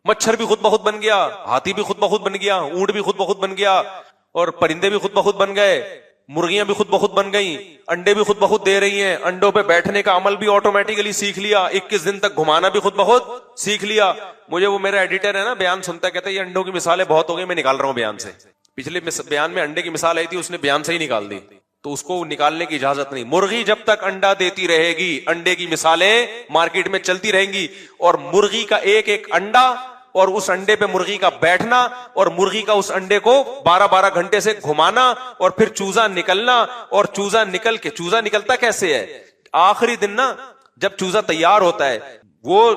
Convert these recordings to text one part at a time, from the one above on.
مچھر بھی خود بخود بن گیا, ہاتھی بھی خود بخود بن گیا, اونٹ بھی خود بخود بن گیا, اور پرندے بھی خود بخود بن گئے, مرغیاں بھی خود بخود بن گئیں, انڈے بھی خود بخود دے رہی ہیں, انڈوں پہ بیٹھنے کا عمل بھی آٹومیٹیکلی سیکھ لیا, 21 دن تک گھمانا بھی خود بخود سیکھ لیا. مجھے وہ میرا ایڈیٹر ہے نا بیان سنتا ہے, کہتا ہے یہ انڈوں کی مثالیں بہت ہو گئی, میں نکال رہا ہوں بیان سے. پچھلے بیان میں انڈے کی مثال آئی تھی, اس نے بیان سے ہی نکال دی, تو اس کو نکالنے کی اجازت نہیں. مرغی جب تک انڈا دیتی رہے گی, انڈے کی مثالیں مارکیٹ میں چلتی رہیں گی, اور مرغی کا ایک ایک انڈا اور اس انڈے پہ مرغی کا بیٹھنا, اور مرغی کا اس انڈے کو 12-12 گھنٹے سے گھمانا, اور پھر چوزا نکلنا, اور چوزا نکل کے, چوزا نکلتا کیسے ہے آخری دن نا, جب چوزا تیار ہوتا ہے, وہ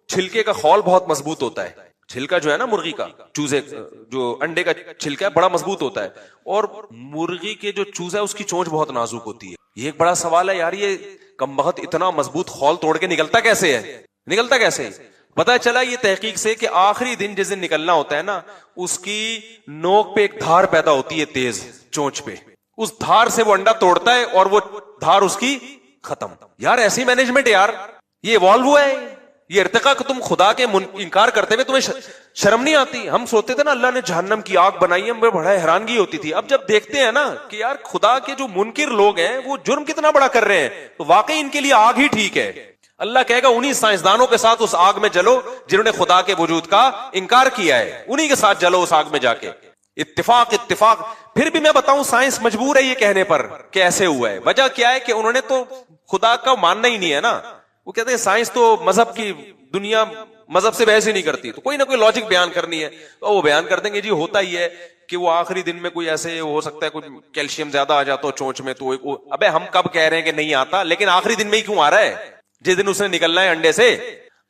چھلکے کا خول بہت مضبوط ہوتا ہے, چھلکا جو ہے نا مرغی کا, چوزے جو انڈے کا چھلکا ہے بڑا مضبوط ہوتا ہے, اور مرغی کے جو چوزا ہے اس کی چونچ بہت نازک ہوتی ہے. یہ ایک بڑا سوال ہے یار, یہ کمبخت اتنا مضبوط خول توڑ کے نکلتا کیسے ہے, نکلتا کیسے؟ پتا چلا یہ تحقیق سے کہ آخری دن جس دن نکلنا ہوتا ہے نا, اس کی نوک پہ ایک دھار پیدا ہوتی ہے تیز چونچ پہ, اس دھار سے وہ انڈا توڑتا ہے اور وہ دھار اس کی ختم. یار ایسی مینجمنٹ یار, یہ ایوالو ہوا ہے, یہ ارتقا کہ تم خدا کے انکار کرتے ہوئے تمہیں شرم نہیں آتی. ہم سوچتے تھے نا اللہ نے جہنم کی آگ بنائی ہے, ہمیں بڑا حیرانگی ہوتی تھی. اب جب دیکھتے ہیں نا کہ یار خدا کے جو منکر لوگ ہیں وہ جرم کتنا بڑا کر رہے ہیں, تو واقعی ان کے لیے آگ ہی ٹھیک ہے. اللہ کہے گا انہی سائنسدانوں کے ساتھ اس آگ میں جلو جنہوں نے خدا کے وجود کا انکار کیا ہے, انہی کے ساتھ جلو اس آگ میں جا کے. اتفاق اتفاق. پھر بھی میں بتاؤں سائنس مجبور ہے یہ کہنے پر کہ ایسے ہوا ہے. وجہ کیا ہے کہ انہوں نے تو خدا کا ماننا ہی نہیں ہے نا. وہ کہتے ہیں سائنس تو مذہب کی دنیا مذہب سے بحث ہی نہیں کرتی, تو کوئی نہ کوئی لاجک بیان کرنی ہے, تو وہ بیان کر دیں گے جی ہوتا ہی ہے کہ وہ آخری دن میں کوئی ایسے ہو سکتا ہے کوئی کیلشیم زیادہ آ جاتا ہو چونچ میں, تو ابے ہم کب کہہ رہے ہیں کہ نہیں آتا, لیکن آخری دن میں ہی کیوں آ رہا ہے, جس دن اس نے نکلنا ہے انڈے سے.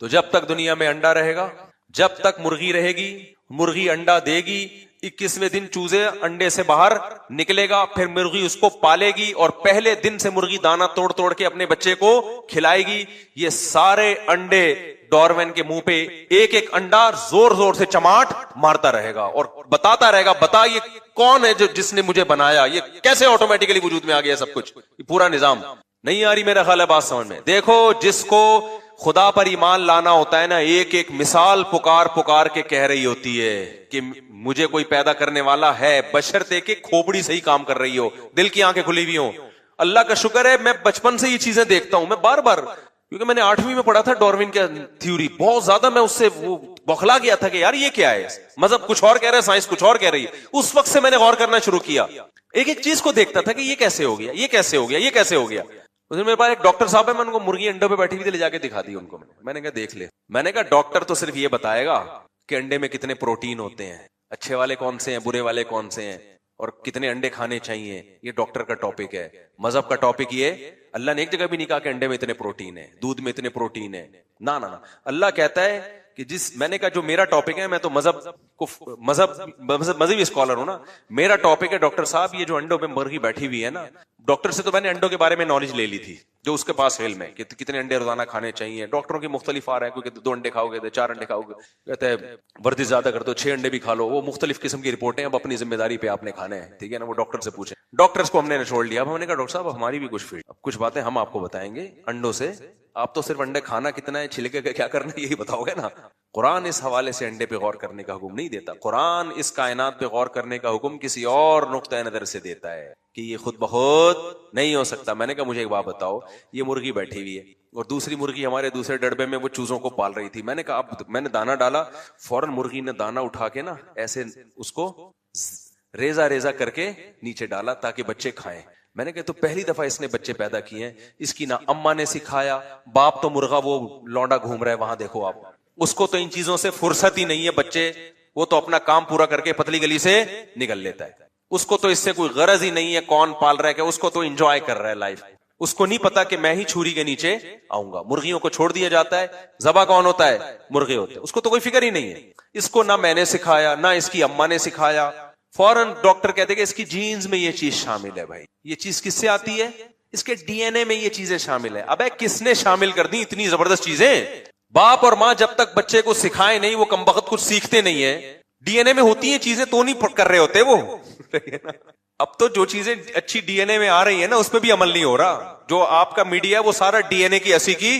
تو جب تک دنیا میں انڈا رہے گا, جب تک مرغی رہے گی, مرغی انڈا دے گی, 21ویں دن چوزے انڈے سے باہر نکلے گا, پھر مرغی اس کو پالے گی, اور پہلے دن سے مرغی دانا توڑ توڑ کے اپنے بچے کو کھلائے گی. یہ سارے انڈے ڈاروین کے منہ پہ ایک ایک انڈا زور زور سے چماٹ مارتا رہے گا, اور بتاتا رہے گا بتا یہ کون ہے جس نے مجھے بنایا, یہ کیسے آٹومیٹکلی وجود میں آ گیا سب کچھ, یہ پورا نظام. نہیں آ رہی میرا خیال ہے بات سمجھ میں. دیکھو جس کو خدا پر ایمان لانا ہوتا ہے نا, ایک ایک مثال پکار پکار کے کہہ رہی ہوتی ہے کہ مجھے کوئی پیدا کرنے والا ہے, بشرطے کہ کھوپڑی صحیح کام کر رہی ہو, دل کی آنکھیں کھلی ہوئی ہوں. اللہ کا شکر ہے میں بچپن سے یہ چیزیں دیکھتا ہوں, میں بار بار, کیونکہ میں نے 8ویں میں پڑھا تھا ڈاروین کا تھیوری, بہت زیادہ میں اس سے وہ بوکھلا گیا تھا کہ یار یہ کیا ہے, مذہب کچھ اور کہہ رہا ہے, سائنس کچھ اور کہہ رہی ہے. اس وقت سے میں نے غور کرنا شروع کیا, ایک ایک چیز کو دیکھتا تھا کہ یہ کیسے ہو گیا, یہ کیسے ہو گیا, یہ کیسے ہو گیا. میرے پاس ایک ڈاکٹر صاحب ہے, میں ان کو مرغی انڈوں پہ بیٹھی ہوئی لے جا کے دکھا دی ان کو. میں نے کہا دیکھ لے, میں نے کہا ڈاکٹر تو صرف یہ بتائے گا کہ انڈے میں کتنے پروٹین ہوتے ہیں, اچھے والے کون سے ہیں, برے والے کون سے ہیں, اور کتنے انڈے کھانے چاہیے, یہ ڈاکٹر کا ٹاپک ہے. مذہب کا ٹاپک یہ, اللہ نے ایک جگہ بھی نہیں کہا کہ انڈے میں اتنے پروٹین ہے, دودھ میں اتنے پروٹین ہے, نہ نہ. اللہ کہتا ہے کہ میں نے کہا جو میرا ٹاپک ہے, میں تو مذہبی اسکالر ہوں نا, میرا ٹاپک ہے ڈاکٹر صاحب یہ جو انڈوں پہ مرغی بیٹھی ہوئی ہے نا, ڈاکٹر سے تو میں نے انڈوں کے بارے میں نالج لے لی تھی جو اس کے پاس علم ہے کہ کتنے انڈے روزانہ کھانے چاہیے. ڈاکٹروں کی مختلف آ رہا ہے, کوئی کہتے 2 انڈے کھاؤ گے, 4 انڈے کھاؤ گے, کہتے ہیں ورزش زیادہ کر دو 6 انڈے بھی کھا لو. وہ مختلف قسم کی رپورٹیں, اب اپنی ذمہ داری پہ آپ نے کھانے ہیں, ٹھیک ہے نا, وہ ڈاکٹر سے پوچھیں. ڈاکٹرز کو ہم نے چھوڑ لیا. اب ہم نے کہا ڈاکٹر صاحب ہماری بھی کچھ فیلڈ, اب کچھ باتیں ہم آپ کو بتائیں گے انڈوں سے, آپ تو صرف انڈے کھانا کتنا ہے, چھلکے کا کیا کرنا ہے, یہی بتاؤ گے نا. قرآن اس حوالے سے انڈے پہ غور کرنے کا حکم نہیں دیتا. قرآن اس کائنات پہ غور کرنے کا حکم کسی اور نقطۂ نظر سے دیتا ہے کہ یہ خود بخود نہیں ہو سکتا. میں نے کہا مجھے ایک بات بتاؤ, یہ مرغی بیٹھی ہوئی ہے اور دوسری مرغی ہمارے دوسرے ڈڑبے میں وہ چوزوں کو پال رہی تھی. میں نے کہا اب میں نے دانا ڈالا, فوراً مرغی نے دانا اٹھا کے نا ایسے اس کو ریزہ ریزہ کر کے نیچے ڈالا تاکہ بچے کھائیں. میں نے کہا تو پہلی دفعہ اس نے بچے پیدا کیے ہیں, اس کی نہ اما نے سکھایا, باپ تو مرغا وہ لونڈا گھوم رہا ہے وہاں دیکھو آپ, اس کو تو ان چیزوں سے فرصت ہی نہیں ہے. بچے وہ تو اپنا کام پورا کر کے پتلی گلی سے نکل لیتا ہے, اس کو تو اس سے کوئی غرض ہی نہیں ہے کون پال رہا ہے, کہ اس کو تو انجوائے کر رہا ہے لائف. اس کو نہیں پتا کہ میں ہی چھری کے نیچے آؤں گا. مرغیوں کو چھوڑ دیا جاتا ہے, ذبح کون ہوتا ہے, مرغے ہوتے ہیں, اس کو تو کوئی فکر ہی نہیں ہے. اس کو نہ میں نے سکھایا نہ اس کی اما نے سکھایا. فوراً ڈاکٹر کہتے ہیں کہ اس کی جینز میں یہ چیز شامل ہے. بھائی یہ چیز کس سے آتی ہے, اس کے ڈی این اے میں یہ چیزیں شامل ہے. ابے کس نے شامل کر دی اتنی زبردست چیزیں؟ باپ اور ماں جب تک بچے کو سکھائے نہیں وہ کمبخت کچھ سیکھتے نہیں ہیں. ڈی این اے میں ہوتی ہیں چیزیں تو نہیں کر رہے ہوتے وہ. اب تو جو چیزیں اچھی ڈی این اے میں آ رہی ہیں نا اس پہ بھی عمل نہیں ہو رہا. جو آپ کا میڈیا ہے وہ سارا ڈی این اے کی 80 کی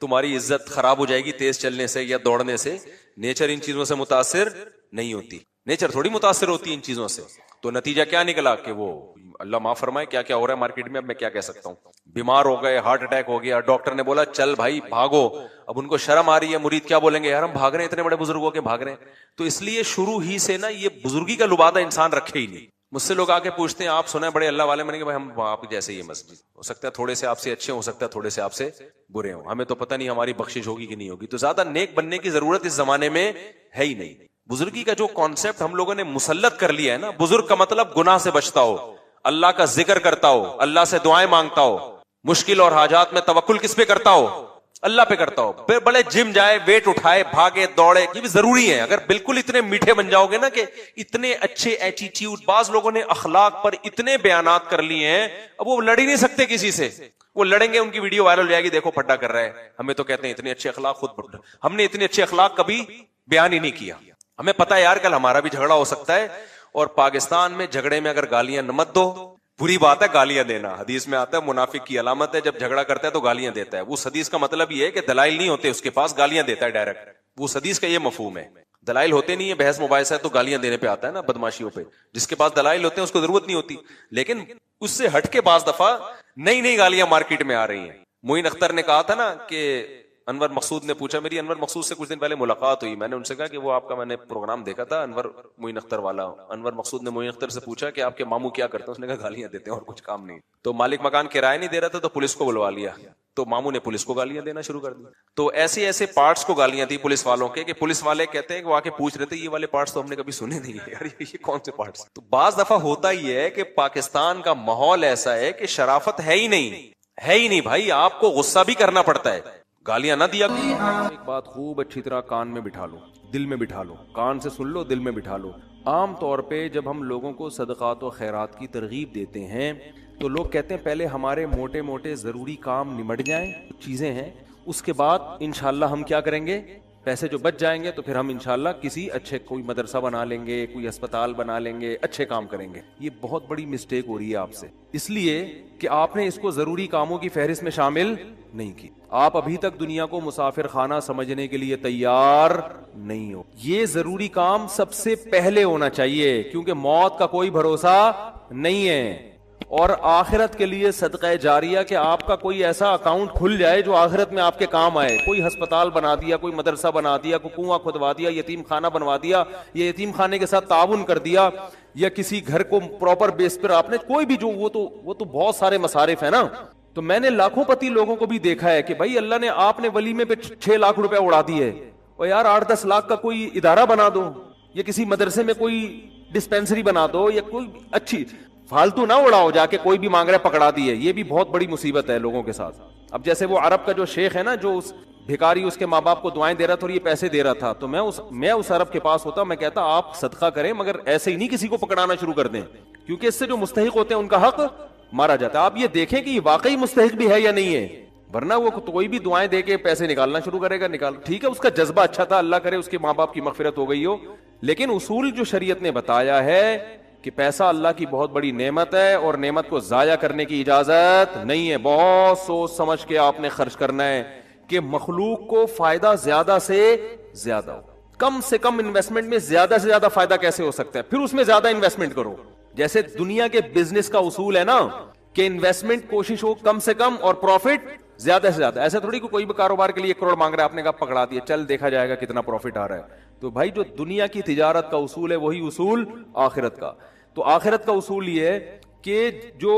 تمہاری عزت خراب ہو جائے گی تیز چلنے سے یا دوڑنے سے. نیچر ان چیزوں سے متاثر نہیں ہوتی, نیچر تھوڑی متاثر ہوتی ہے ان چیزوں سے. تو نتیجہ کیا نکلا کہ وہ اللہ معاف فرمائے کیا کیا ہو رہا ہے مارکیٹ میں. اب میں کیا کہہ سکتا ہوں, بیمار ہو گئے, ہارٹ اٹیک ہو گیا, ڈاکٹر نے بولا چل بھائی بھاگو. اب ان کو شرم آ رہی ہے, مرید کیا بولیں گے, یار ہم بھاگ رہے ہیں, اتنے بڑے بزرگوں کے بھاگ رہے ہیں. تو اس لیے شروع ہی سے نا یہ بزرگی کا لبادہ انسان رکھے ہی نہیں. مجھ سے لوگ آ کے پوچھتے ہیں آپ سنا ہے بڑے اللہ والے, میں نے کہا بھائی ہم آپ جیسے ہی مسجد, ہو سکتا ہے تھوڑے سے آپ سے اچھے, ہو سکتا ہے تھوڑے سے آپ سے برے ہوں, ہمیں تو پتہ نہیں ہماری بخشش ہوگی کہ نہیں ہوگی. تو زیادہ نیک بننے کی ضرورت اس زمانے میں ہے ہی نہیں. بزرگی کا جو کانسیپٹ ہم لوگوں نے مسلط کر لیا ہے نا, بزرگ کا مطلب گناہ سے بچتا ہو, اللہ کا ذکر کرتا ہو, اللہ سے دعائیں مانگتا ہو, مشکل اور حاجات میں توکل کس پہ کرتا ہو, اللہ پہ کرتا ہو. پھر بڑے جم جائے, ویٹ اٹھائے, بھاگے دوڑے, یہ بھی ضروری ہے. اگر بالکل اتنے میٹھے بن جاؤ گے نا کہ اتنے اچھے ایٹیٹیوڈ, بعض لوگوں نے اخلاق پر اتنے بیانات کر لیے ہیں, اب وہ لڑ ہی نہیں سکتے کسی سے. وہ لڑیں گے ان کی ویڈیو وائرل ہو جائے گی, دیکھو پھڈا کر رہا ہے. ہمیں تو کہتے ہیں اتنے اچھے اخلاق, خود ہم نے اتنے اچھے اخلاق کبھی بیان ہی نہیں کیا. ہمیں پتا ہے یار کل ہمارا بھی جھگڑا ہو سکتا ہے. اور پاکستان میں جھگڑے میں اگر گالیاں نہ مت دو, بری بات ہے گالیاں دینا. حدیث میں آتا ہے منافق کی علامت ہے جب جھگڑا کرتا ہے تو گالیاں دیتا ہے. اس حدیث کا مطلب یہ ہے کہ دلائل نہیں ہوتے اس کے پاس, گالیاں دیتا ہے ڈائریکٹ. اس حدیث کا یہ مفہوم ہے. دلائل ہوتے نہیں ہے, بحث مباحثہ ہے تو گالیاں دینے پہ آتا ہے نا, بدماشیوں پہ. جس کے پاس دلائل ہوتے ہیں اس کو ضرورت نہیں ہوتی. لیکن اس سے ہٹ کے بعض دفعہ نئی نئی گالیاں مارکیٹ میں آ رہی ہیں. معین اختر نے کہا تھا نا کہ انور مقصود نے پوچھا, میری انور مقصود سے کچھ دن پہلے ملاقات ہوئی, میں نے ان سے کہا کہ وہ آپ کا میں نے پروگرام دیکھا تھا انور معین اختر والا. انور مقصود نے معین اختر سے پوچھا کہ آپ کے ماموں کیا کرتے ہیں, اس نے کہا گالیاں دیتے ہیں اور کچھ کام نہیں. تو مالک مکان کرایہ نہیں دے رہا تھا تو پولیس کو بلوا لیا, تو ماموں نے پولیس کو گالیاں دینا شروع کر دی. تو ایسے ایسے پارٹس کو گالیاں دی پولیس والوں کے کہ پولیس والے کہتے ہیں کہ وہ آ کے پوچھ رہے تھے یہ والے پارٹس تو ہم نے کبھی سنے نہیں ہے یار, یہ کون سے پارٹس. تو بعض دفعہ ہوتا ہی ہے کہ پاکستان کا ماحول ایسا ہے کہ شرافت ہے ہی نہیں بھائی. آپ کو غصہ بھی کرنا پڑتا ہے, گالیاں نہ دیا. ایک بات خوب اچھی طرح کان میں بٹھا لو, دل میں بٹھا لو, کان سے سن لو, دل میں بٹھا لو. عام طور پہ جب ہم لوگوں کو صدقات و خیرات کی ترغیب دیتے ہیں تو لوگ کہتے ہیں پہلے ہمارے موٹے موٹے ضروری کام نمٹ جائیں, چیزیں ہیں, اس کے بعد انشاءاللہ ہم کیا کریں گے, پیسے جو بچ جائیں گے تو پھر ہم انشاءاللہ کسی اچھے کوئی مدرسہ بنا لیں گے, کوئی اسپتال بنا لیں گے, اچھے کام کریں گے. یہ بہت بڑی مسٹیک ہو رہی ہے آپ سے, اس لیے کہ آپ نے اس کو ضروری کاموں کی فہرست میں شامل نہیں کی. آپ ابھی تک دنیا کو مسافر خانہ سمجھنے کے لیے تیار نہیں ہو. یہ ضروری کام سب سے پہلے ہونا چاہیے کیونکہ موت کا کوئی بھروسہ نہیں ہے. اور آخرت کے لیے صدقہ جاریہ کہ آپ کا کوئی ایسا اکاؤنٹ کھل جائے جو آخرت میں آپ کے کام آئے. کوئی ہسپتال بنا دیا, کوئی مدرسہ بنا دیا, کوئی کنواں کھدوا دیا, یتیم خانہ بنوا دیا, یا یتیم خانے کے ساتھ تعاون کر دیا, یا کسی گھر کو پراپر بیس پر آپ نے کوئی بھی جو وہ تو بہت سارے مصارف ہیں نا. تو میں نے لاکھوں پتی لوگوں کو بھی دیکھا ہے کہ بھائی اللہ نے آپ نے ولیمے پہ 6 لاکھ روپے اڑا دیے, اور یار 8-10 لاکھ کا کوئی ادارہ بنا دو, یا کسی مدرسے میں کوئی ڈسپینسری بنا دو, یا کوئی اچھی فالتو نہ اڑاؤ جا کے کوئی بھی مانگ رہا ہے پکڑا دیے. یہ بھی بہت بڑی مصیبت ہے لوگوں کے ساتھ. اب جیسے وہ عرب کا جو شیخ ہے نا, جو اس بھکاری اس کے ماں باپ کو دعائیں دے رہا تھا اور یہ پیسے دے رہا تھا, تو میں اس عرب کے پاس ہوتا, میں کہتا آپ صدقہ کریں مگر ایسے ہی نہیں کسی کو پکڑانا شروع کر دیں, کیونکہ اس سے جو مستحق ہوتے ہیں ان کا حق مارا جاتا ہے. آپ یہ دیکھیں کہ یہ واقعی مستحق بھی ہے یا نہیں ہے, ورنہ وہ کوئی بھی دعائیں دے کے پیسے نکالنا شروع کرے گا. نکال, ٹھیک ہے اس کا جذبہ اچھا تھا, اللہ کرے اس کے ماں باپ کی مغفرت ہو گئی ہو, لیکن اصول جو شریعت نے بتایا ہے کہ پیسہ اللہ کی بہت بڑی نعمت ہے اور نعمت کو ضائع کرنے کی اجازت نہیں ہے. بہت سوچ سمجھ کے آپ نے خرچ کرنا ہے کہ مخلوق کو فائدہ زیادہ سے زیادہ ہو. کم سے کم انویسٹمنٹ میں زیادہ سے زیادہ فائدہ کیسے ہو سکتا ہے, پھر اس میں زیادہ انویسٹمنٹ کرو. جیسے دنیا کے بزنس کا اصول ہے نا کہ انویسٹمنٹ کوشش ہو کم سے کم اور پروفٹ زیادہ سے زیادہ. ایسا تھوڑی کوئی بھی کاروبار کے لیے 1 کروڑ مانگ رہا ہے, آپ نے کہا پکڑا دیا, چل دیکھا جائے گا کتنا پروفٹ آ رہا ہے. تو بھائی جو دنیا کی تجارت کا اصول ہے وہی اصول آخرت کا. تو آخرت کا اصول یہ ہے کہ جو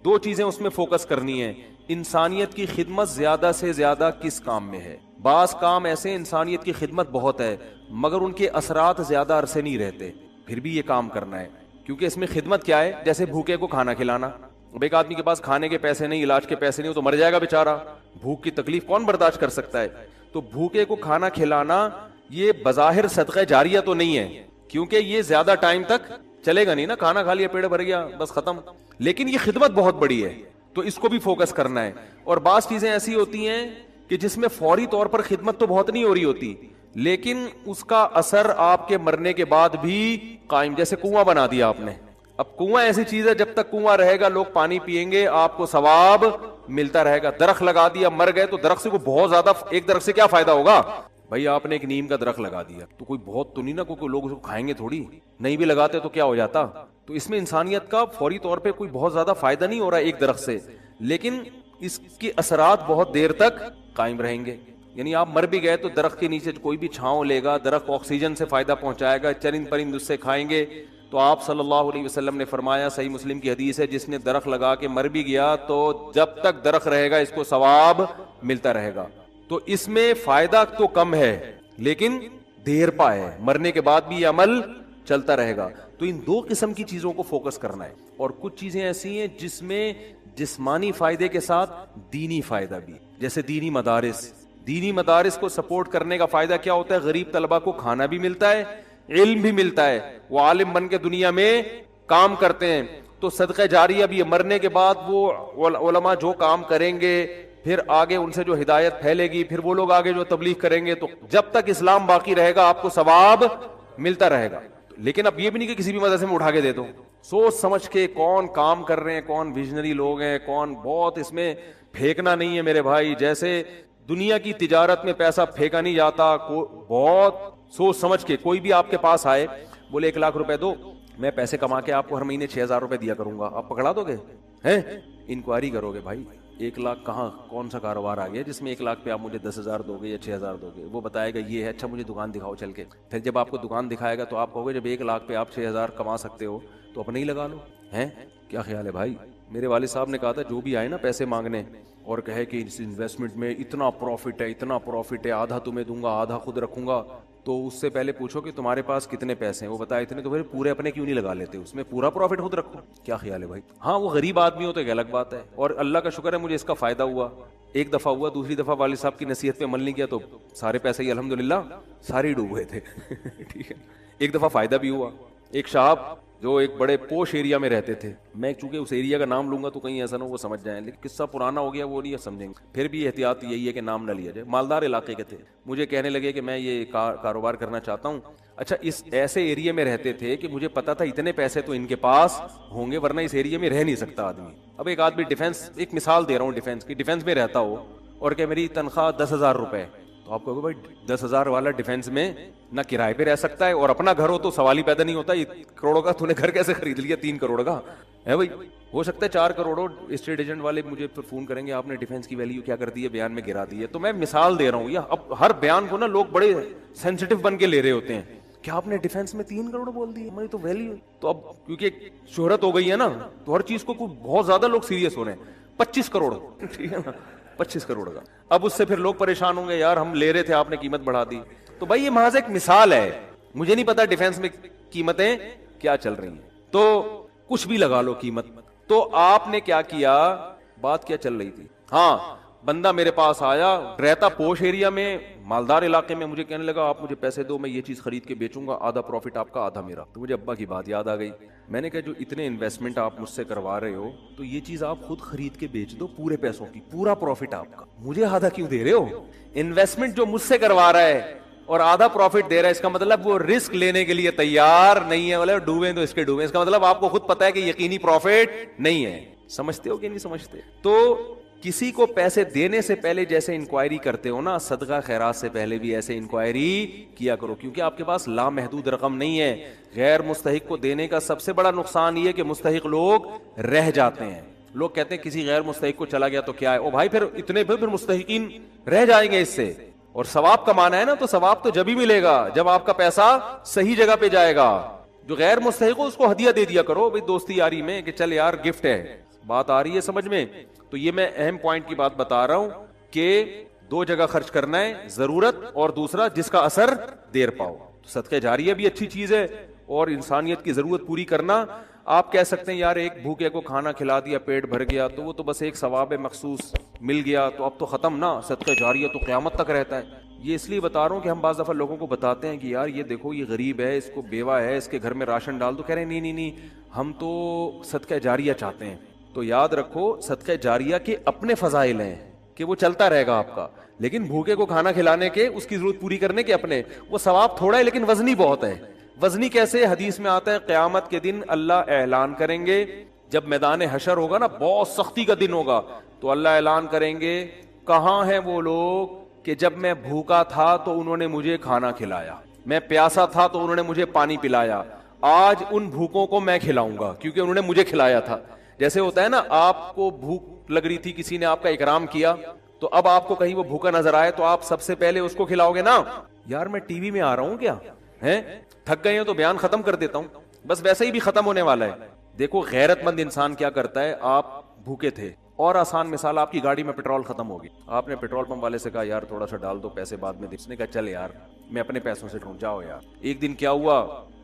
2 چیزیں اس میں فوکس کرنی ہے, انسانیت کی خدمت زیادہ سے زیادہ کس کام میں ہے. بعض کام ایسے انسانیت کی خدمت بہت ہے مگر ان کے اثرات زیادہ عرصے نہیں رہتے, پھر بھی یہ کام کرنا ہے کیونکہ اس میں خدمت کیا ہے, جیسے بھوکے کو کھانا کھلانا. اب ایک آدمی کے پاس کھانے کے پیسے نہیں, علاج کے پیسے نہیں, تو مر جائے گا بیچارہ. بھوک کی تکلیف کون برداشت کر سکتا ہے. تو بھوکے کو کھانا کھلانا یہ بظاہر صدقہ جاریہ تو نہیں ہے کیونکہ یہ زیادہ ٹائم تک چلے گا نہیں نا, کھانا کھا لیا پیٹ بھر گیا بس ختم, لیکن یہ خدمت بہت بڑی ہے تو اس کو بھی فوکس کرنا ہے. اور بعض چیزیں ایسی ہوتی ہیں کہ جس میں فوری طور پر خدمت تو بہت نہیں ہو رہی ہوتی لیکن اس کا اثر آپ کے مرنے کے بعد بھی قائم. جیسے کنواں بنا دیا آپ نے, اب کنواں ایسی چیز ہے جب تک کنواں رہے گا لوگ پانی پیئیں گے, آپ کو ثواب ملتا رہے گا. درخت لگا دیا, مر گئے تو درخت سے کوئی بہت زیادہ, ایک درخت سے کیا فائدہ ہوگا بھائی؟ آپ نے ایک نیم کا درخت لگا دیا تو کوئی بہت تو نہیں نا, کوئی لوگ اس کو کھائیں گے تھوڑی, نہیں بھی لگاتے تو کیا ہو جاتا. تو اس میں انسانیت کا فوری طور پہ کوئی بہت زیادہ فائدہ نہیں ہو رہا ایک درخت سے, لیکن اس کے اثرات بہت دیر تک قائم رہیں گے. یعنی آپ مر بھی گئے تو درخت کے نیچے کوئی بھی چھاؤں لے گا, درخت آکسیجن سے فائدہ پہنچائے گا, چرند پرند اس سے کھائیں گے. تو آپ صلی اللہ علیہ وسلم نے فرمایا, صحیح مسلم کی حدیث ہے, جس نے درخت لگا کے مر بھی گیا تو جب تک درخت رہے گا اس کو ثواب ملتا رہے گا. تو اس میں فائدہ تو کم ہے لیکن دیر پا ہے, مرنے کے بعد بھی یہ عمل چلتا رہے گا. تو ان دو قسم کی چیزوں کو فوکس کرنا ہے. اور کچھ چیزیں ایسی ہیں جس میں جسمانی فائدے کے ساتھ دینی فائدہ بھی, جیسے دینی مدارس. دینی مدارس کو سپورٹ کرنے کا فائدہ کیا ہوتا ہے؟ غریب طلبہ کو کھانا بھی ملتا ہے, علم بھی ملتا ہے, وہ عالم بن کے دنیا میں کام کرتے ہیں. تو صدقہ جاریہ بھی, مرنے کے بعد وہ علماء جو کام کریں گے پھر آگے ان سے جو ہدایت پھیلے گی, پھر وہ لوگ آگے جو تبلیغ کریں گے, تو جب تک اسلام باقی رہے گا آپ کو ثواب ملتا رہے گا. لیکن اب یہ بھی نہیں کہ کسی بھی مدرسے میں اٹھا کے دے دو, سوچ سمجھ کے کون کام کر رہے ہیں, کون ویژنری لوگ ہیں, کون بہت, اس میں پھینکنا نہیں ہے میرے بھائی. جیسے دنیا کی تجارت میں پیسہ پھینکا نہیں جاتا, بہت سوچ سمجھ کے. کوئی بھی آپ کے پاس آئے بولے 1 لاکھ روپے دو, میں پیسے کما کے آپ کو ہر مہینے 6,000 روپے دیا کروں گا, آپ پکڑا دو گے؟ ہیں انکوائری کرو گے بھائی 1 لاکھ کہاں, کون سا کاروبار آ گیا جس میں 1 لاکھ پہ آپ مجھے 10,000 دو گے یا 6,000 دو گے؟ وہ بتائے گا یہ ہے, اچھا مجھے دکان دکھاؤ چل کے. پھر جب آپ کو دکان دکھائے گا تو آپ کہو گے جب 1 لاکھ پہ آپ 6,000 کما سکتے ہو تو اپنے ہی لگا لو. ہیں کیا خیال ہے بھائی؟ میرے والد صاحب نے کہا تھا جو بھی آئے نا پیسے مانگنے اور کہے کہ اس انویسٹمنٹ میں اتنا پروفٹ ہے, اتنا پروفٹ ہے, آدھا تمہیں دوں گا آدھا خود رکھوں گا, تو اس سے پہلے پوچھو کہ تمہارے پاس کتنے پیسے ہیں. وہ بتائے اتنے, تو پھر پورے اپنے کیوں نہیں لگا لیتے, اس میں پورا پروفٹ خود رکھو. کیا خیال ہے بھائی؟ ہاں وہ غریب آدمی ہو تو ایک الگ بات ہے, اور اللہ کا شکر ہے مجھے اس کا فائدہ ہوا. ایک دفعہ ہوا, دوسری دفعہ والد صاحب کی نصیحت پہ عمل نہیں کیا تو سارے پیسے ہی الحمدللہ سارے ڈوب گئے تھے. ٹھیک ہے, ایک دفعہ فائدہ بھی ہوا. ایک صاحب جو ایک بڑے پوش ایریا میں رہتے تھے, میں چونکہ اس ایریا کا نام لوں گا تو کہیں ایسا نہ وہ سمجھ جائیں, لیکن قصہ پرانا ہو گیا وہ نہیں سمجھیں گے, پھر بھی احتیاط یہی ہے کہ نام نہ لیا جائے. مالدار علاقے کے تھے, مجھے کہنے لگے کہ میں یہ کاروبار کرنا چاہتا ہوں. اچھا اس ایسے ایریا میں رہتے تھے کہ مجھے پتا تھا اتنے پیسے تو ان کے پاس ہوں گے ورنہ اس ایریا میں رہ نہیں سکتا آدمی. اب ایک آدمی ڈیفینس, ایک مثال دے رہا ہوں ڈیفینس کی, ڈیفینس میں رہتا ہو اور کہ میری تنخواہ 10,000 روپے, تو آپ کہو گے بھائی 10,000 والا ڈیفینس میں نہ کرائے پہ رہ سکتا ہے اور اپنا گھر ہو تو سوال ہی پیدا نہیں ہوتا, یہ کروڑوں کا تو نے گھر کیسے خرید لیا 3 کروڑ کا ہے بھائی؟ ہو سکتا ہے 4 کروڑ ہو. اسٹیٹ ایجنٹ والے مجھے پھر فون کریں گے آپ نے ڈیفینس کی ویلیو کیا کر دی ہے, بیان میں گرا دی ہے. تو میں مثال دے رہا ہوں, یا اب ہر بیان کو نا لوگ بڑے سینسیٹیو بن کے لے رہے ہوتے ہیں, کیا آپ نے ڈیفینس میں 3 کروڑ بول دی, ہماری تو ویلیو. تو اب کیونکہ شہرت ہو گئی ہے نا تو ہر چیز کو بہت زیادہ لوگ سیریس ہو رہے ہیں. 25 کروڑ, ٹھیک ہے نا, 25 کروڑ کا. اب اس سے پھر لوگ پریشان ہوں گے, یار ہم لے رہے تھے آپ نے قیمت بڑھا دی. تو بھائی یہ محض ایک مثال ہے, مجھے نہیں پتا ڈیفینس میں قیمتیں کیا چل رہی ہیں, تو کچھ بھی لگا لو قیمت. تو آپ نے کیا کیا, بات کیا چل رہی تھی, ہاں بندہ میرے پاس آیا, رہتا پوش ایریا میں, مالدار علاقے میں, مجھے کہنے لگا آپ مجھے پیسے دو, میں یہ چیز خرید کے بیچوں گا, آدھا پروفٹ آپ کا آدھا میرا. تو مجھے ابا کی بات یاد آ گئی. میں نے کہا جو اتنے انویسٹمنٹ آپ مجھ سے کروا رہے ہو تو یہ چیز آپ خود خرید کے بیچ دو پورے پیسوں کی, پورا پروفٹ آپ کا, مجھے آدھا کیوں دے رہے ہو؟ انویسٹمنٹ جو مجھ سے کروا رہا ہے اور آدھا پروفٹ دے رہا ہے, اس کا مطلب وہ رسک لینے کے لیے تیار نہیں ہے. بولے ڈوبیں تو اس کے ڈوبیں, اس کا مطلب آپ کو خود پتا ہے کہ یقینی پروفٹ نہیں ہے. سمجھتے ہو کہ نہیں سمجھتے؟ تو کسی کو پیسے دینے سے پہلے جیسے انکوائری کرتے ہو نا, صدقہ خیرات سے پہلے بھی ایسے انکوائری کیا کرو, کیونکہ آپ کے پاس لامحدود رقم نہیں ہے. غیر مستحق کو دینے کا سب سے بڑا نقصان یہ کہ مستحق لوگ رہ جاتے ہیں. لوگ کہتے ہیں کسی غیر مستحق کو چلا گیا تو کیا ہے, او بھائی پھر اتنے پھر مستحقین رہ جائیں گے اس سے. اور ثواب کمانا ہے نا تو ثواب تو جب ہی ملے گا جب آپ کا پیسہ صحیح جگہ پہ جائے گا. جو غیر مستحق ہو اس کو ہدیہ دے دیا کرو بھائی دوستی یاری میں, کہ چل یار گفٹ ہے. بات آ رہی ہے سمجھ میں؟ تو یہ میں اہم پوائنٹ کی بات بتا رہا ہوں کہ 2 جگہ خرچ کرنا ہے, ضرورت اور دوسرا جس کا اثر دیر پاؤ. صدقہ جاریہ بھی اچھی چیز ہے اور انسانیت کی ضرورت پوری کرنا. آپ کہہ سکتے ہیں یار ایک بھوکے کو کھانا کھلا دیا پیٹ بھر گیا تو وہ تو بس ایک ثواب مخصوص مل گیا تو اب تو ختم نا, صدقہ جاریہ تو قیامت تک رہتا ہے. یہ اس لیے بتا رہا ہوں کہ ہم بعض دفعہ لوگوں کو بتاتے ہیں کہ یار یہ دیکھو یہ غریب ہے, اس کو بیوہ ہے, اس کے گھر میں راشن ڈال دو, کہہ رہے ہیں نہیں ہم تو صدقہ جاریہ چاہتے ہیں. تو یاد رکھو صدقہ جاریہ کے اپنے فضائل ہیں کہ وہ چلتا رہے گا آپ کا, لیکن بھوکے کو کھانا کھلانے کے, اس کی ضرورت پوری کرنے کے اپنے, وہ ثواب تھوڑا ہے لیکن وزنی بہت ہے. وزنی کیسے؟ حدیث میں آتا ہے قیامت کے دن اللہ اعلان کریں گے جب میدان حشر ہوگا نا، بہت سختی کا دن ہوگا، تو اللہ اعلان کریں گے کہاں ہیں وہ لوگ کہ جب میں بھوکا تھا تو انہوں نے مجھے کھانا کھلایا، میں پیاسا تھا تو انہوں نے مجھے پانی پلایا، آج ان بھوکوں کو میں کھلاؤں گا کیونکہ انہوں نے مجھے کھلایا تھا۔ جیسے ہوتا ہے نا، آپ کو بھوک لگ رہی تھی، کسی نے آپ کا اکرام کیا، تو اب آپ کو کہیں وہ بھوکا نظر آئے تو آپ سب سے پہلے اس کو کھلاؤ گے نا، یار میں ٹی وی میں آ رہا ہوں کیا ہے، تھک گئے ہیں تو بیان ختم کر دیتا ہوں، بس ویسے ہی بھی ختم ہونے والا ہے۔ دیکھو غیرت مند انسان کیا کرتا ہے، آپ بھوکے تھے، اور آسان مثال، آپ کی گاڑی میں پیٹرول ختم ہوگی، آپ نے پیٹرول پمپ والے سے کہا یار تھوڑا سا ڈال دو، پیسے بعد میں دے، اس نے کہا چل یار میں اپنے پیسوں سے ڈھونڈ، جاؤ یار۔ ایک دن کیا ہوا،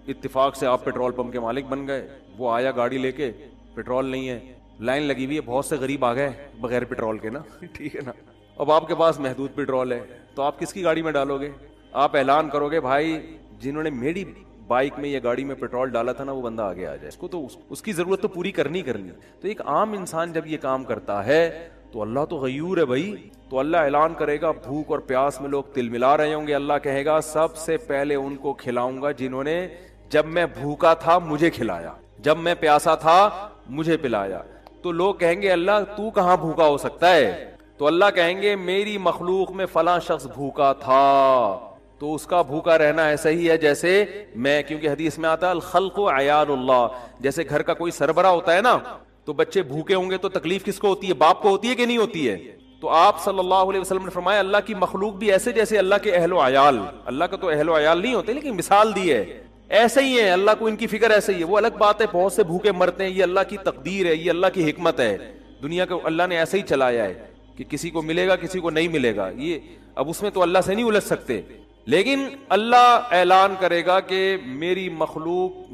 اتفاق سے آپ پیٹرول پمپ کے مالک بن گئے، وہ آیا گاڑی لے کے، پیٹرول نہیں ہے، لائن لگی ہوئی ہے، بہت سے غریب آ گئے بغیر پیٹرول کے نا، ٹھیک ہے نا، اب آپ کے پاس محدود پیٹرول ہے، تو آپ کس کی گاڑی میں ڈالو گے؟ آپ اعلان کرو گے بھائی جنہوں نے میری بائک میں یا گاڑی میں پیٹرول ڈالا تھا نا، وہ بندہ آگے آ جائے، اس کو تو اس کی ضرورت تو پوری کرنی کرنی۔ تو ایک عام انسان جب یہ کام کرتا ہے تو اللہ تو غیور ہے بھائی، تو اللہ اعلان کرے گا بھوک اور پیاس میں لوگ تل ملا رہے ہوں گے، اللہ کہے گا سب سے پہلے ان کو کھلاؤں گا جنہوں نے جب میں بھوکا تھا مجھے کھلایا، جب میں پیاسا تھا مجھے پلایا۔ تو لوگ کہیں گے اللہ تو کہاں بھوکا ہو سکتا ہے؟ تو اللہ کہیں گے میری مخلوق میں فلاں شخص بھوکا تھا، تو اس کا بھوکا رہنا ایسا ہی ہے جیسے میں، کیونکہ حدیث میں آتا ہے الخلق عیال اللہ، جیسے گھر کا کوئی سربراہ ہوتا ہے نا، تو بچے بھوکے ہوں گے تو تکلیف کس کو ہوتی ہے؟ باپ کو ہوتی ہے کہ نہیں ہوتی ہے؟ تو آپ صلی اللہ علیہ وسلم نے فرمایا اللہ کی مخلوق بھی ایسے جیسے اللہ کے اہل و عیال، اللہ کا تو اہل و عیال نہیں ہوتے لیکن مثال دی ہے، ایسے ہی ہے، اللہ کو ان کی فکر ایسے ہی ہے۔ وہ الگ بات ہے بہت سے بھوکے مرتے ہیں، یہ اللہ کی تقدیر ہے، یہ اللہ کی حکمت ہے، دنیا کو اللہ نے ایسے ہی چلایا ہے کہ کسی کو ملے گا کسی کو نہیں ملے گا، یہ اب اس میں تو اللہ سے نہیں الجھ سکتے، لیکن اللہ اعلان کرے گا کہ میری مخلوق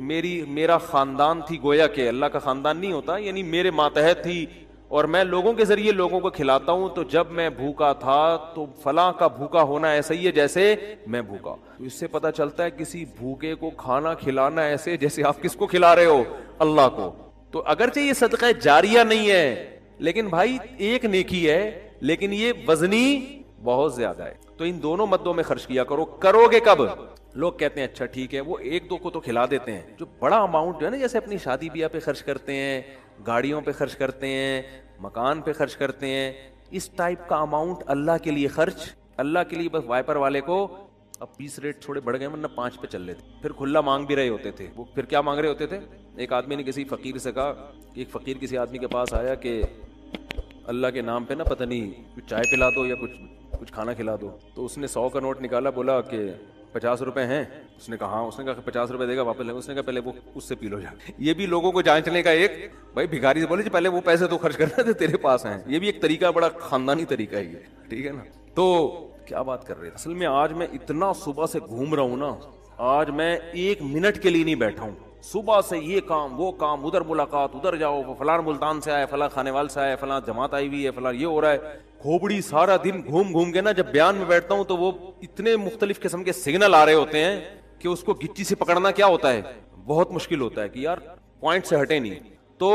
میرا خاندان تھی، گویا کہ اللہ کا خاندان نہیں ہوتا، یعنی میرے ماتحت تھی، اور میں لوگوں کے ذریعے لوگوں کو کھلاتا ہوں، تو جب میں بھوکا تھا تو فلاں کا بھوکا ہونا ایسا ہی ہے جیسے میں بھوکا۔ تو اس سے پتہ چلتا ہے کسی بھوکے کو کھانا کھلانا ایسے جیسے آپ کس کو کھلا رہے ہو؟ اللہ کو۔ تو اگرچہ یہ صدقہ جاریہ نہیں ہے لیکن بھائی ایک نیکی ہے، لیکن یہ وزنی بہت زیادہ ہے، تو ان دونوں مدوں میں خرچ کیا کرو۔ کرو گے کب؟ لوگ کہتے ہیں اچھا ٹھیک ہے، وہ ایک دو کو تو کھلا دیتے ہیں، جو بڑا اماؤنٹ جو ہے نا، جیسے اپنی شادی بیاہ پہ خرچ کرتے ہیں، گاڑیوں پہ خرچ کرتے ہیں، مکان پہ خرچ کرتے ہیں، اس ٹائپ کا اماؤنٹ اللہ کے لیے خرچ، اللہ کے لیے بس وائپر والے کو اب 20 ریٹ تھوڑے بڑھ گئے ورنہ 5 پہ چل لیتے، پھر کھلا مانگ بھی رہے ہوتے تھے وہ۔ پھر کیا مانگ رہے ہوتے تھے؟ ایک آدمی نے کسی فقیر سے کہا، ایک فقیر کسی آدمی کے پاس آیا کہ اللہ کے نام پہ نا پتہ نہیں کچھ چائے پلا دو یا کچھ کھانا کھلا دو، تو اس نے 100 کا نوٹ نکالا، بولا کہ 50 روپے ہیں؟ اس نے کہا ہاں، اس نے کہا 50 روپے دے گا واپس لے گا، اس نے کہا پہلے وہ اس سے پی لو جا۔ یہ بھی لوگوں کو جانچنے کا ایک، بھائی بھکاری سے بولے جی پہلے وہ پیسے تو خرچ کرنا تھے تیرے پاس ہیں، یہ بھی ایک طریقہ، بڑا خاندانی طریقہ ہے یہ، ٹھیک ہے نا۔ تو کیا بات کر رہے تھے؟ اصل میں آج میں اتنا صبح سے گھوم رہا ہوں نا، آج میں 1 منٹ کے لیے نہیں بیٹھا ہوں، صبح سے یہ کام وہ کام، ادھر ملاقات، ادھر جاؤ، فلاں ملتان سے آئے، فلاں کھانے وال سے آئے، فلاں جماعت آئی ہوئی ہے، فلاں یہ ہو رہا ہے، کھوپڑی سارا دن گھوم گھوم کے نا جب بیان میں بیٹھتا ہوں تو وہ اتنے مختلف قسم کے سگنل آ رہے ہوتے ہیں کہ اس کو گچی سے پکڑنا کیا ہوتا ہے، بہت مشکل ہوتا ہے کہ یار پوائنٹ سے ہٹے نہیں۔ تو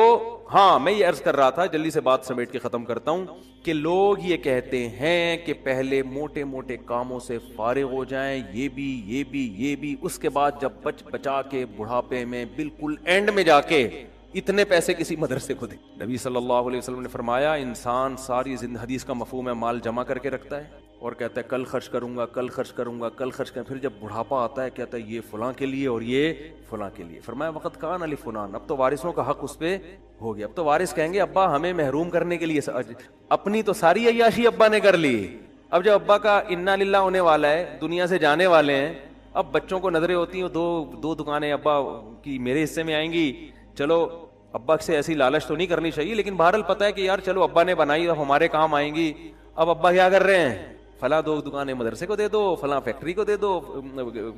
ہاں میں یہ عرض کر رہا تھا، جلدی سے بات سمیٹ کے ختم کرتا ہوں، کہ لوگ یہ کہتے ہیں کہ پہلے موٹے موٹے کاموں سے فارغ ہو جائیں، یہ بھی، اس کے بعد جب بچا کے بڑھاپے میں بالکل اینڈ میں جا کے اتنے پیسے کسی مدرسے کو دے۔ نبی صلی اللہ علیہ وسلم نے فرمایا انسان ساری زندگی، حدیث کا مفہوم ہے، مال جمع کر کے رکھتا ہے اور کہتا ہے کل خرچ کروں گا، کل خرچ کروں گا، کل خرچ کروں گا، پھر جب بڑھاپا آتا ہے کہتا ہے یہ فلاں کے لیے اور یہ فلاں کے لیے۔ فرمایا وقت کان علی فلان، اب تو وارثوں کا حق اس پہ ہو گیا، اب تو وارث کہیں گے ابا ہمیں محروم کرنے کے لیے، اپنی تو ساری عیاشی ابا نے کر لی، اب جب ابا کا انا للہ ہونے والا ہے، دنیا سے جانے والے ہیں، اب بچوں کو نظریں ہوتی ہیں دو دکانیں ابا کی میرے حصے میں آئیں گی، چلو ابا سے ایسی لالچ تو نہیں کرنی چاہیے، لیکن بہرحال پتہ ہے کہ یار چلو ابا نے بنائی اب ہمارے کام آئیں گی۔ اب ابا کیا کر رہے ہیں؟ فلاں 2 دکانیں مدرسے کو دے دو، فلاں فیکٹری کو دے دو،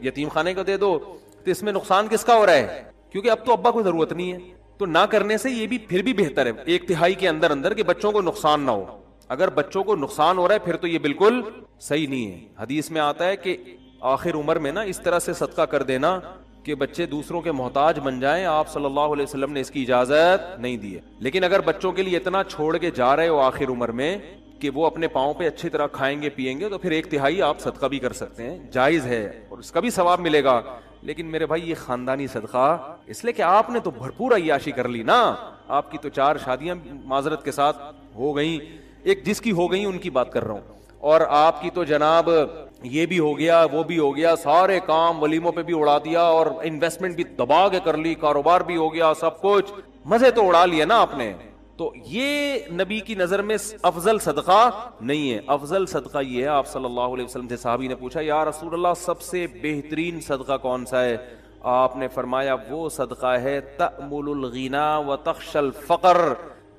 یتیم خانے کو دے دو، تو اس میں نقصان کس کا ہو رہا ہے؟ کیونکہ اب تو ابا کو ضرورت نہیں ہے، تو نہ کرنے سے یہ بھی پھر بھی بہتر ہے 1/3 کے اندر کہ بچوں کو نقصان نہ ہو۔ اگر بچوں کو نقصان ہو رہا ہے پھر تو یہ بالکل صحیح نہیں ہے۔ حدیث میں آتا ہے کہ آخر عمر میں نا اس طرح سے صدقہ کر دینا کہ بچے دوسروں کے محتاج بن جائیں، آپ صلی اللہ علیہ وسلم نے اس کی اجازت نہیں دی ہے۔ لیکن اگر بچوں کے لیے اتنا چھوڑ کے جا رہے ہو آخر عمر میں کہ وہ اپنے پاؤں پہ اچھی طرح کھائیں گے پیئیں گے، تو پھر 1/3 آپ صدقہ بھی کر سکتے ہیں، جائز ہے اور اس کا بھی ثواب ملے گا۔ لیکن میرے بھائی یہ خاندانی صدقہ، اس لیے کہ آپ نے تو بھرپور عیاشی کر لی نا، آپ کی تو 4 شادیاں معذرت کے ساتھ ہو گئیں, ایک جس کی ہو گئیں ان کی بات کر رہا ہوں, اور آپ کی تو جناب یہ بھی ہو گیا وہ بھی ہو گیا, سارے کام ولیموں پہ بھی اڑا دیا اور انویسٹمنٹ بھی دبا کے کر لی, کاروبار بھی ہو گیا, سب کچھ مزے تو اڑا لیا نا آپ نے. تو یہ نبی کی نظر میں افضل صدقہ نہیں ہے. افضل صدقہ یہ ہے, آپ صلی اللہ علیہ وسلم سے صحابی نے پوچھا یا رسول اللہ سب سے بہترین صدقہ کون سا ہے؟ آپ نے فرمایا وہ صدقہ ہے تأمل الغنا وتخشى الفقر,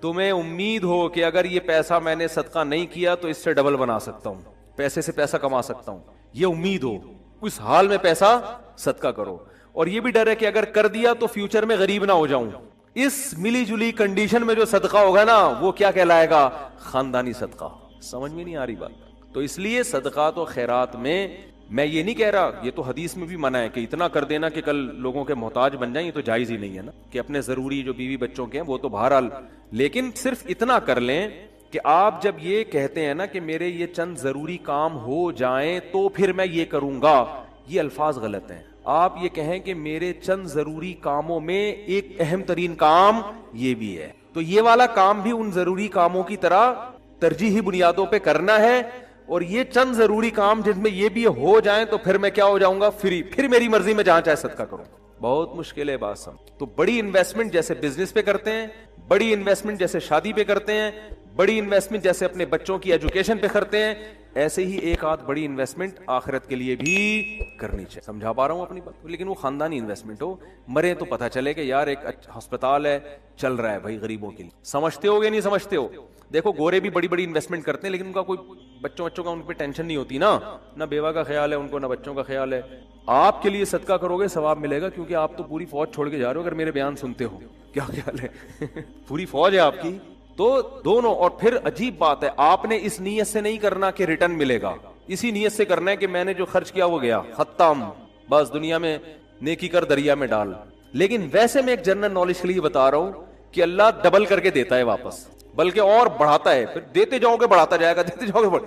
تمہیں امید ہو کہ اگر یہ پیسہ میں نے صدقہ نہیں کیا تو اس سے ڈبل بنا سکتا ہوں, پیسے سے پیسہ کما سکتا ہوں, یہ امید ہو, اس حال میں پیسہ صدقہ کرو. اور یہ بھی ڈر ہے کہ اگر کر دیا تو فیوچر میں غریب نہ ہو جاؤں. اس ملی جلی کنڈیشن میں جو صدقہ ہوگا نا وہ کیا کہلائے گا؟ خاندانی صدقہ. سمجھ میں نہیں آ رہی بات؟ تو اس لیے صدقات و خیرات میں یہ نہیں کہہ رہا, یہ تو حدیث میں بھی منع ہے کہ اتنا کر دینا کہ کل لوگوں کے محتاج بن جائیں, یہ تو جائز ہی نہیں ہے نا, کہ اپنے ضروری جو بیوی بچوں کے ہیں وہ تو بہرحال, لیکن صرف اتنا کر لیں کہ آپ جب یہ کہتے ہیں نا کہ میرے یہ چند ضروری کام ہو جائیں تو پھر میں یہ کروں گا, یہ الفاظ غلط ہیں. آپ یہ کہیں کہ میرے چند ضروری کاموں میں ایک اہم ترین کام یہ بھی ہے, تو یہ والا کام بھی ان ضروری کاموں کی طرح ترجیحی بنیادوں پہ کرنا ہے, اور یہ چند ضروری کام جن میں یہ بھی ہو جائیں تو پھر میں کیا ہو جاؤں گا؟ فری, پھر میری مرضی میں جہاں چاہے صدقہ کروں. بہت مشکل ہے بات سمجھ. تو بڑی انویسٹمنٹ جیسے بزنس پہ کرتے ہیں, بڑی انویسٹمنٹ جیسے شادی پہ کرتے ہیں, بڑی انویسٹمنٹ جیسے اپنے بچوں کی ایجوکیشن پہ کرتے ہیں, ایسے ہی ایک آدھ بڑی انویسٹمنٹ آخرت کے لیے بھی کرنی چاہیے. سمجھا پا رہا ہوں اپنی بات؟ لیکن وہ خاندانی انویسٹمنٹ ہو, مرے تو پتہ چلے کہ یار ایک ہسپتال ہے چل رہا ہے بھائی غریبوں کے لیے. سمجھتے ہو یا نہیں سمجھتے ہو؟ دیکھو گورے بھی بڑی بڑی انویسٹمنٹ کرتے ہیں لیکن ان کا کوئی بچوں کا ان پہ ٹینشن نہیں ہوتی نا, نہ بیوہ کا خیال ہے ان کو, نہ بچوں کا خیال ہے. آپ کے لیے صدقہ کرو گے ثواب ملے گا, کیونکہ آپ تو پوری فوج چھوڑ کے جا رہے ہو. اگر میرے بیان سنتے ہو, کیا خیال ہے؟ پوری فوج ہے آپ کی, تو دونوں. اور پھر عجیب بات ہے, آپ نے اس نیت سے نہیں کرنا کہ ریٹرن ملے گا, اسی نیت سے کرنا ہے کہ میں نے جو خرچ کیا وہ گیا, ختم, بس دنیا میں نیکی کر دریا میں ڈال. لیکن ویسے میں ایک جنرل نالج کے لیے بتا رہا ہوں کہ اللہ ڈبل کر کے دیتا ہے واپس, بلکہ اور بڑھاتا ہے, پھر دیتے جاؤ گے بڑھاتا جائے گا, دیتے جاؤ گے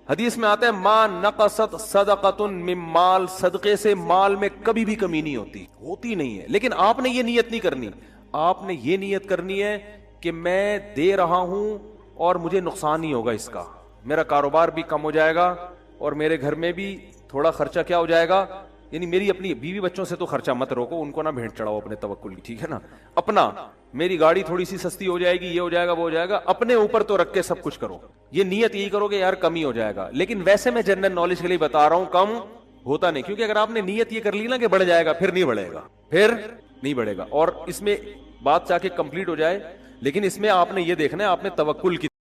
حدیث میں آتا ہے ما نقصت صدقۃ من مال, صدقے سے مال میں کبھی بھی کمی نہیں ہوتی نہیں ہے. لیکن آپ نے یہ نیت نہیں کرنی, آپ نے یہ نیت کرنی ہے کہ میں دے رہا ہوں اور مجھے نقصان نہیں ہوگا اس کا, میرا کاروبار بھی کم ہو جائے گا اور میرے گھر میں بھی تھوڑا خرچہ کیا ہو جائے گا. یعنی میری اپنی بیوی بچوں سے تو خرچہ مت روکو, ان کو نہ بھیڑ چڑھاؤ اپنے توکل کی, ٹھیک ہے نا. اپنا میری گاڑی تھوڑی سی سستی ہو جائے گی, یہ ہو جائے گا وہ ہو جائے گا, اپنے اوپر تو رکھ کے سب کچھ کرو. یہ نیت یہی کرو کہ یار کم ہی ہو جائے گا. لیکن ویسے میں جنرل نالج کے لیے بتا رہا ہوں کم ہوتا نہیں, کیونکہ اگر آپ نے نیت یہ کر لی نا کہ بڑھ جائے گا, پھر نہیں بڑھے گا, پھر نہیں بڑھے گا. اور اس میں بات چاہ کے کمپلیٹ ہو جائے, لیکن اس میں آپ نے یہ دیکھنا ہے آپ نے توکل کی